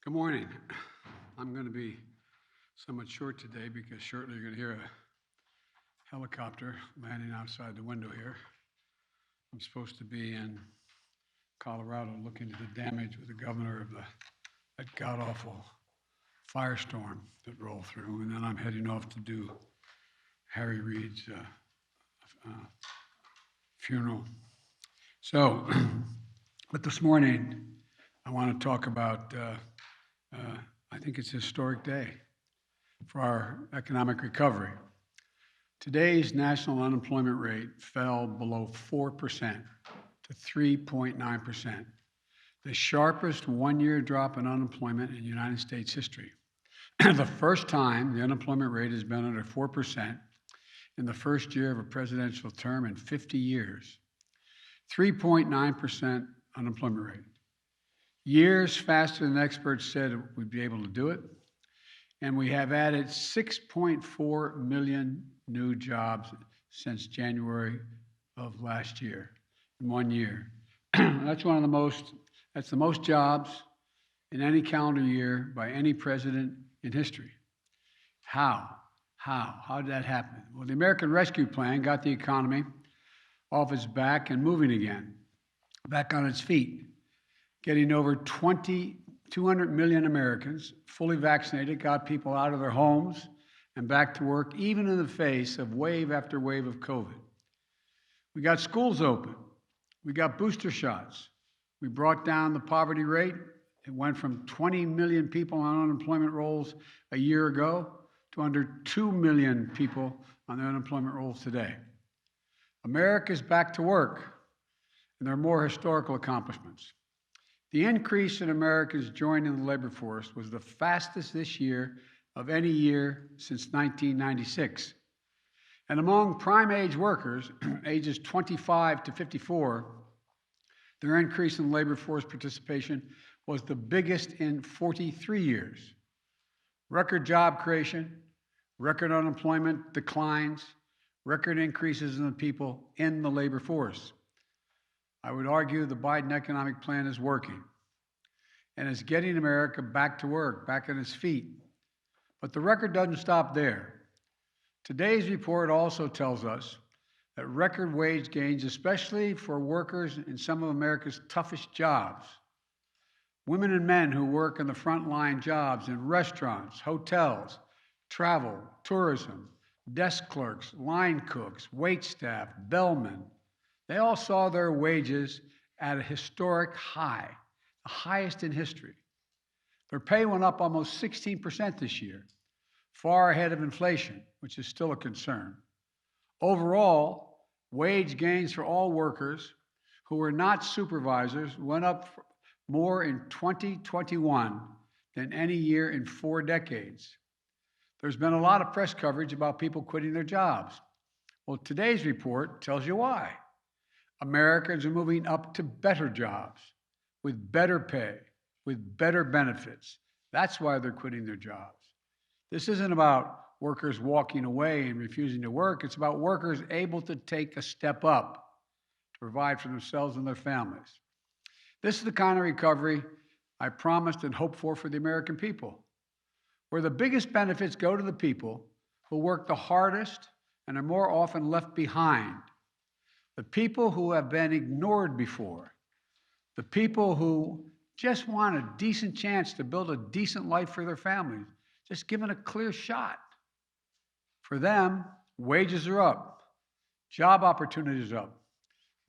Good morning. I'm going to be somewhat short today because shortly you're going to hear a helicopter landing outside the window here. I'm supposed to be in Colorado looking at the damage with the governor of that god awful firestorm that rolled through, and then I'm heading off to do Harry Reid's uh, funeral. So, but this morning I want to talk about. I think it's a historic day for our economic recovery. Today's national unemployment rate fell below 4% to 3.9%, the sharpest one-year drop in unemployment in United States history. The first time the unemployment rate has been under 4% in the first year of a presidential term in 50 years. 3.9% unemployment rate. Years faster than experts said we'd be able to do it. And we have added 6.4 million new jobs since January of last year, in 1 year. That's the most jobs in any calendar year by any president in history. How did that happen? Well, the American Rescue Plan got the economy off its back and moving again, back on its feet, getting over 200 million Americans fully vaccinated, got people out of their homes and back to work, even in the face of wave after wave of COVID. We got schools open. We got booster shots. We brought down the poverty rate. It went from 20 million people on unemployment rolls a year ago to under 2 million people on the unemployment rolls today. America's back to work, and there are more historical accomplishments. The increase in Americans joining the labor force was the fastest this year of any year since 1996. And among prime age workers, ages 25 to 54, their increase in labor force participation was the biggest in 43 years. Record job creation, record unemployment declines, record increases in the people in the labor force. I would argue the Biden economic plan is working and is getting America back to work, back on its feet. But the record doesn't stop there. Today's report also tells us that record wage gains, especially for workers in some of America's toughest jobs, women and men who work in the frontline jobs in restaurants, hotels, travel, tourism, desk clerks, line cooks, wait staff, bellmen, they all saw their wages at a historic high, the highest in history. Their pay went up almost 16% this year, far ahead of inflation, which is still a concern. Overall, wage gains for all workers who were not supervisors went up more in 2021 than any year in 4 decades. There's been a lot of press coverage about people quitting their jobs. Well, today's report tells you why. Americans are moving up to better jobs with better pay, with better benefits. That's why they're quitting their jobs. This isn't about workers walking away and refusing to work. It's about workers able to take a step up to provide for themselves and their families. This is the kind of recovery I promised and hoped for the American people, where the biggest benefits go to the people who work the hardest and are more often left behind. The people who have been ignored before, the people who just want a decent chance to build a decent life for their families, just given a clear shot. For them, wages are up, job opportunities are up,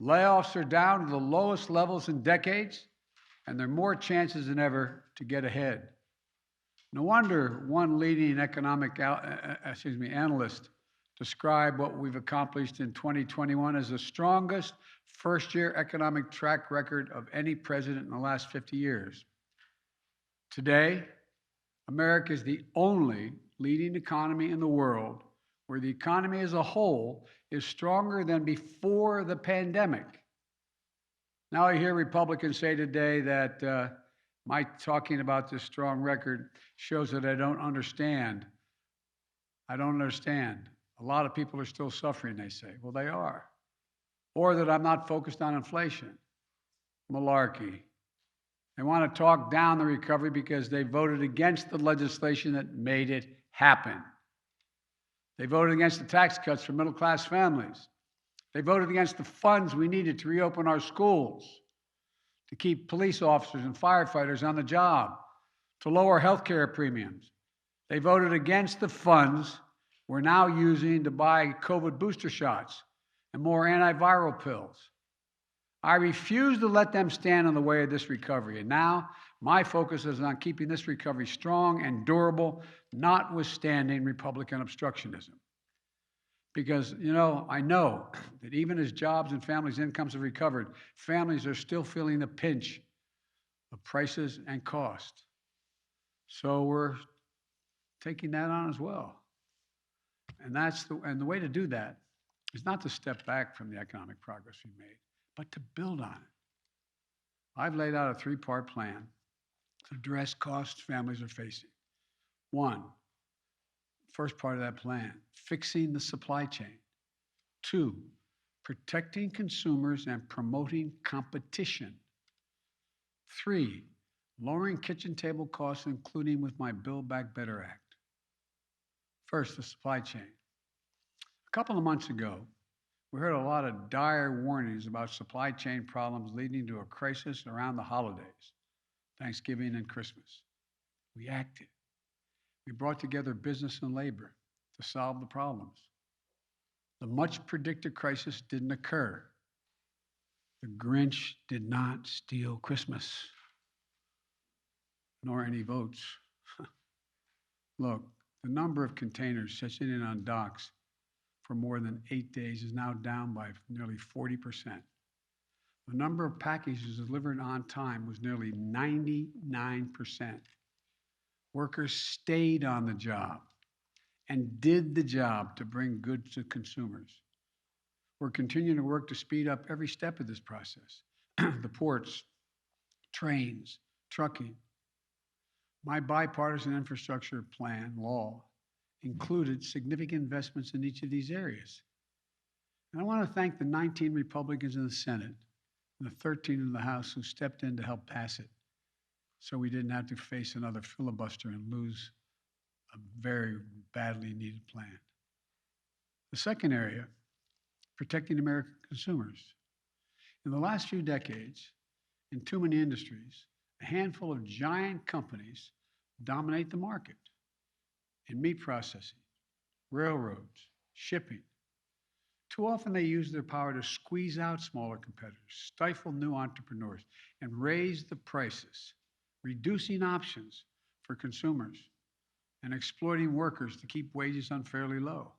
layoffs are down to the lowest levels in decades, and there are more chances than ever to get ahead. No wonder one leading economic analyst described what we've accomplished in 2021 as the strongest first-year economic track record of any president in the last 50 years. Today, America is the only leading economy in the world where the economy as a whole is stronger than before the pandemic. Now I hear Republicans say today that my talking about this strong record shows that I don't understand. I don't understand. A lot of people are still suffering, they say. Well, they are. Or that I'm not focused on inflation. Malarkey. They want to talk down the recovery because they voted against the legislation that made it happen. They voted against the tax cuts for middle class families. They voted against the funds we needed to reopen our schools, to keep police officers and firefighters on the job, to lower healthcare premiums. They voted against the funds we're now using to buy COVID booster shots and more antiviral pills. I refuse to let them stand in the way of this recovery. And now my focus is on keeping this recovery strong and durable, notwithstanding Republican obstructionism. Because, I know that even as jobs and families' incomes have recovered, families are still feeling the pinch of prices and cost. So we're taking that on as well. And the way to do that is not to step back from the economic progress we made, but to build on it. I've laid out a three-part plan to address costs families are facing. One, first part of that plan, fixing the supply chain. Two, protecting consumers and promoting competition. Three, lowering kitchen table costs, including with my Build Back Better Act. First, the supply chain. A couple of months ago, we heard a lot of dire warnings about supply chain problems leading to a crisis around the holidays, Thanksgiving and Christmas. We acted. We brought together business and labor to solve the problems. The much predicted crisis didn't occur. The Grinch did not steal Christmas, nor any votes. Look, the number of containers sitting in on docks for more than 8 days is now down by nearly 40%. The number of packages delivered on time was nearly 99%. Workers stayed on the job and did the job to bring goods to consumers. We're continuing to work to speed up every step of this process. The ports, trains, trucking. My bipartisan infrastructure plan law included significant investments in each of these areas. And I want to thank the 19 Republicans in the Senate and the 13 in the House who stepped in to help pass it so we didn't have to face another filibuster and lose a very badly needed plan. The second area, protecting American consumers. In the last few decades, in too many industries, a handful of giant companies dominate the market in meat processing, railroads, shipping. Too often they use their power to squeeze out smaller competitors, stifle new entrepreneurs, and raise the prices, reducing options for consumers and exploiting workers to keep wages unfairly low.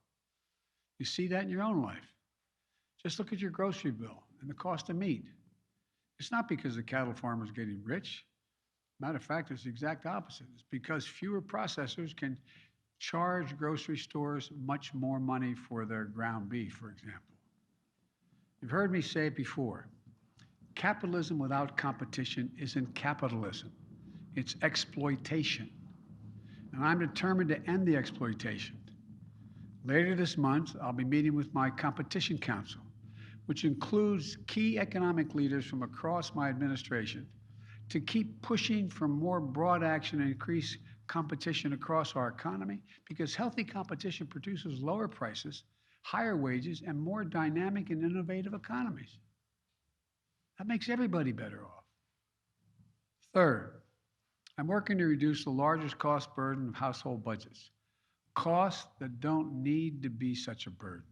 You see that in your own life. Just look at your grocery bill and the cost of meat. It's not because the cattle farmers are getting rich. Matter of fact, it's the exact opposite. It's because fewer processors can charge grocery stores much more money for their ground beef, for example. You've heard me say it before. Capitalism without competition isn't capitalism. It's exploitation. And I'm determined to end the exploitation. Later this month, I'll be meeting with my Competition Council, which includes key economic leaders from across my administration, to keep pushing for more broad action and increase competition across our economy, because healthy competition produces lower prices, higher wages, and more dynamic and innovative economies. That makes everybody better off. Third, I'm working to reduce the largest cost burden of household budgets, costs that don't need to be such a burden.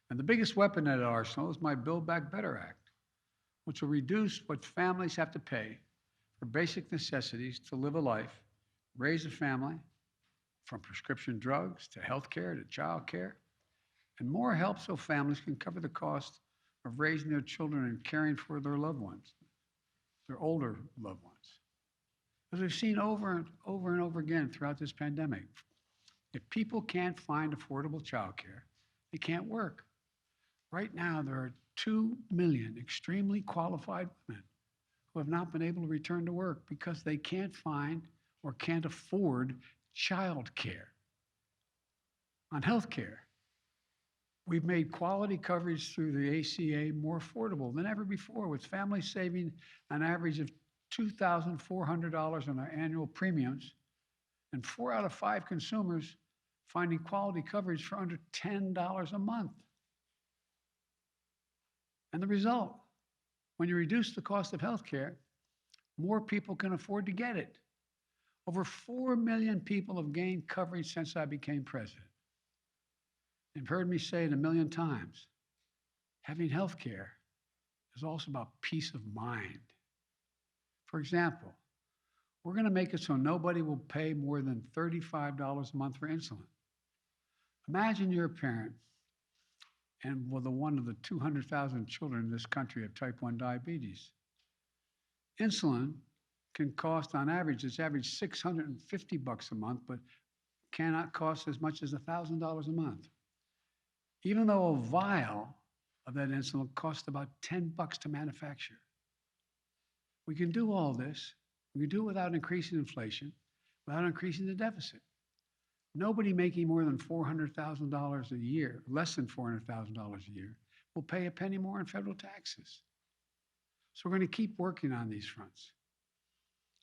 And the biggest weapon at our arsenal is my Build Back Better Act, which will reduce what families have to pay for basic necessities to live a life, raise a family, from prescription drugs to health care to child care, and more help so families can cover the cost of raising their children and caring for their loved ones, their older loved ones. As we've seen over and over again throughout this pandemic, if people can't find affordable child care, they can't work. Right now, there are 2 million extremely qualified women who have not been able to return to work because they can't find or can't afford child care. On health care, we've made quality coverage through the ACA more affordable than ever before, with families saving an average of $2,400 on our annual premiums, and 4 out of 5 consumers finding quality coverage for under $10 a month. And the result, when you reduce the cost of health care, more people can afford to get it. Over 4 million people have gained coverage since I became president. You've heard me say it a million times. Having health care is also about peace of mind. For example, we're going to make it so nobody will pay more than $35 a month for insulin. Imagine you're a parent and one of the 200,000 children in this country have type 1 diabetes. Insulin can cost, on average, it's average $650 a month, but cannot cost as much as $1,000 a month. Even though a vial of that insulin costs about $10 to manufacture. We can do all this. We can do it without increasing inflation, without increasing the deficit. Nobody making more than $400,000 a year, less than $400,000 a year, will pay a penny more in federal taxes. So we're going to keep working on these fronts.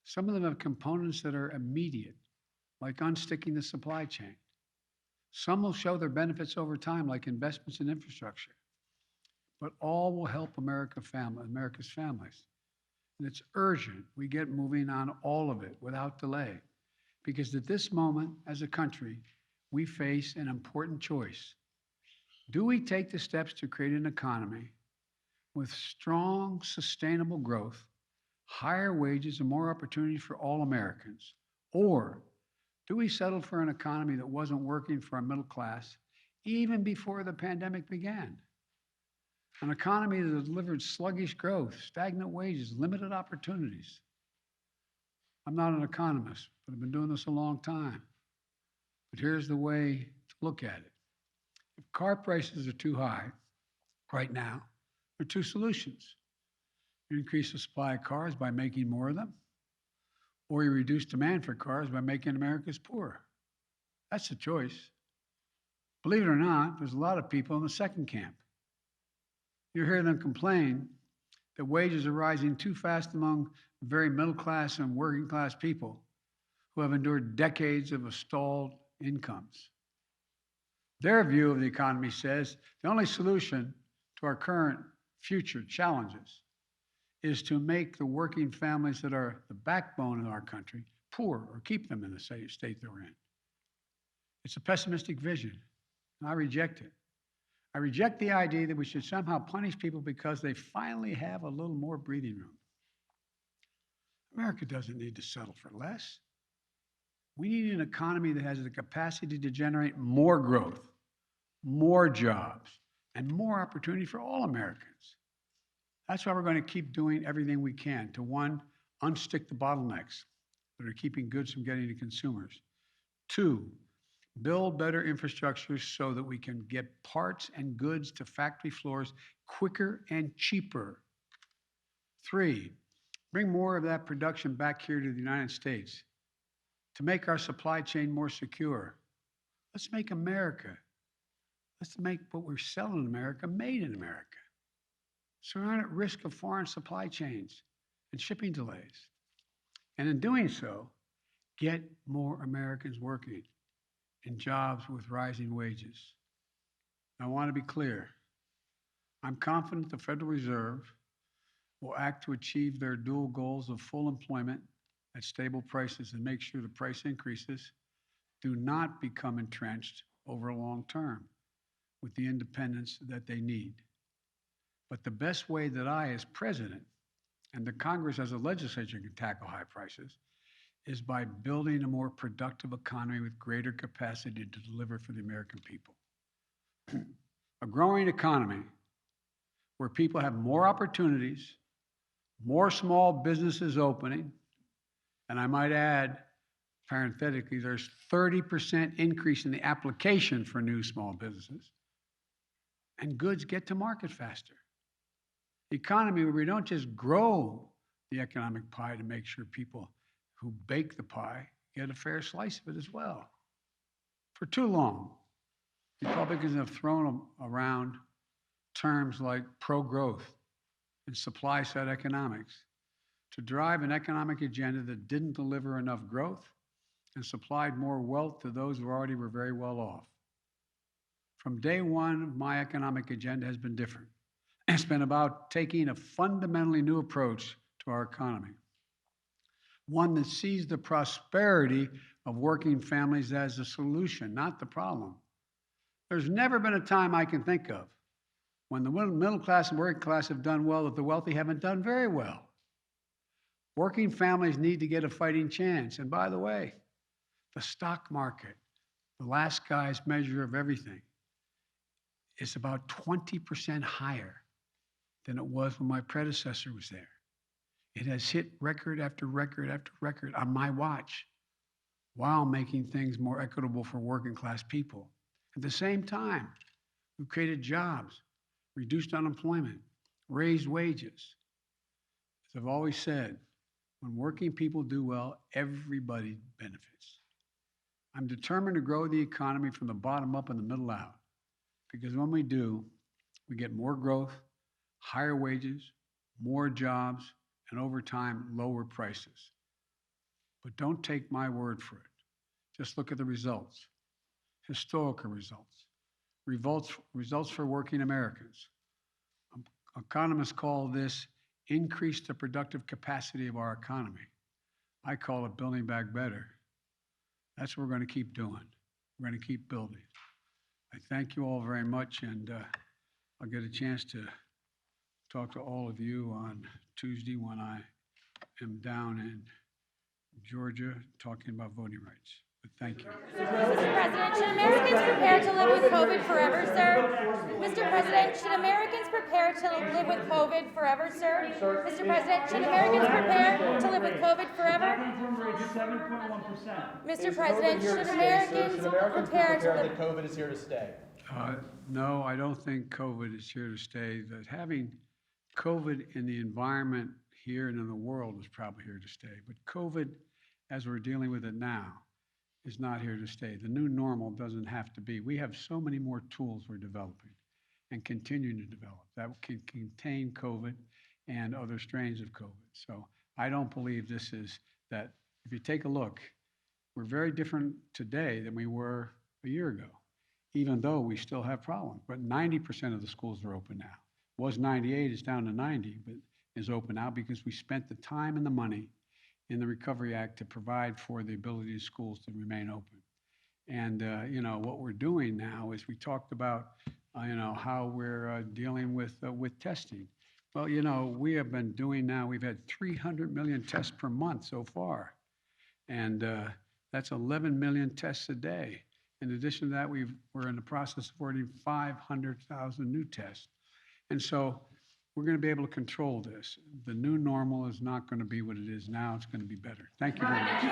Some of them have components that are immediate, like unsticking the supply chain. Some will show their benefits over time, like investments in infrastructure. But all will help America's families. And it's urgent we get moving on all of it without delay. Because at this moment, as a country, we face an important choice. Do we take the steps to create an economy with strong, sustainable growth, higher wages, and more opportunity for all Americans? Or do we settle for an economy that wasn't working for our middle class even before the pandemic began? An economy that delivered sluggish growth, stagnant wages, limited opportunities. I'm not an economist, but I've been doing this a long time. But here's the way to look at it. If car prices are too high right now, there are two solutions. You increase the supply of cars by making more of them, or you reduce demand for cars by making Americans poorer. That's the choice. Believe it or not, there's a lot of people in the second camp. You hear them complain that wages are rising too fast among very middle class and working class people who have endured decades of stalled incomes. Their view of the economy says the only solution to our current future challenges is to make the working families that are the backbone of our country poor or keep them in the state they're in. It's a pessimistic vision, and I reject it. I reject the idea that we should somehow punish people because they finally have a little more breathing room. America doesn't need to settle for less. We need an economy that has the capacity to generate more growth, more jobs, and more opportunity for all Americans. That's why we're going to keep doing everything we can to, one, unstick the bottlenecks that are keeping goods from getting to consumers. Two, build better infrastructure so that we can get parts and goods to factory floors quicker and cheaper. Three, bring more of that production back here to the United States to make our supply chain more secure. Let's make let's make what we're selling in America made in America. So we're not at risk of foreign supply chains and shipping delays. And in doing so, get more Americans working in jobs with rising wages. I want to be clear. I'm confident the Federal Reserve will act to achieve their dual goals of full employment at stable prices and make sure the price increases do not become entrenched over a long term with the independence that they need. But the best way that I, as president, and the Congress as a legislature can tackle high prices is by building a more productive economy with greater capacity to deliver for the American people. A growing economy where people have more opportunities, more small businesses opening, and I might add, parenthetically, there's 30% increase in the application for new small businesses, and goods get to market faster. The economy where we don't just grow the economic pie to make sure people who bake the pie get a fair slice of it as well. For too long, Republicans have thrown around terms like pro-growth and supply-side economics to drive an economic agenda that didn't deliver enough growth and supplied more wealth to those who already were very well off. From day one, my economic agenda has been different. It's been about taking a fundamentally new approach to our economy, one that sees the prosperity of working families as a solution, not the problem. There's never been a time I can think of when the middle class and working class have done well that the wealthy haven't done very well. Working families need to get a fighting chance. And by the way, the stock market, the last guy's measure of everything, is about 20% higher than it was when my predecessor was there. It has hit record after record after record on my watch while making things more equitable for working class people. At the same time, we've created jobs, reduced unemployment, raised wages. As I've always said, when working people do well, everybody benefits. I'm determined to grow the economy from the bottom up and the middle out, because when we do, we get more growth, higher wages, more jobs, and over time, lower prices. But don't take my word for it. Just look at the results, historical results for working Americans. Economists call this increase the productive capacity of our economy. I call it building back better. That's what we're going to keep doing. We're going to keep building. I thank you all very much, and I'll get a chance to talk to all of you on Tuesday when I am down in Georgia talking about voting rights. But thank you. Mr. President, should Americans prepare to live with COVID forever, sir? Mr. President, should Americans prepare to live with COVID forever, sir? Mr. President, should Americans prepare to live with COVID forever? 7.1%. Mr. President, should Americans prepare to live? That COVID is here to stay? No, I don't think COVID is here to stay. That having COVID in the environment here and in the world is probably here to stay. But COVID, as we're dealing with it now, is not here to stay. The new normal doesn't have to be. We have so many more tools we're developing and continuing to develop that can contain COVID and other strains of COVID. So I don't believe this is that. If you take a look, we're very different today than we were a year ago, even though we still have problems. But 90% of the schools are open now. It was 98, it's down to 90, but is open now because we spent the time and the money in the Recovery Act to provide for the ability of schools to remain open. And, what we're doing now is we talked about, how we're dealing with testing. Well, we have been doing now, we've had 300 million tests per month so far. And that's 11 million tests a day. In addition to that, we're in the process of ordering 500,000 new tests. And so we're going to be able to control this. The new normal is not going to be what it is now. It's going to be better. Thank you very much.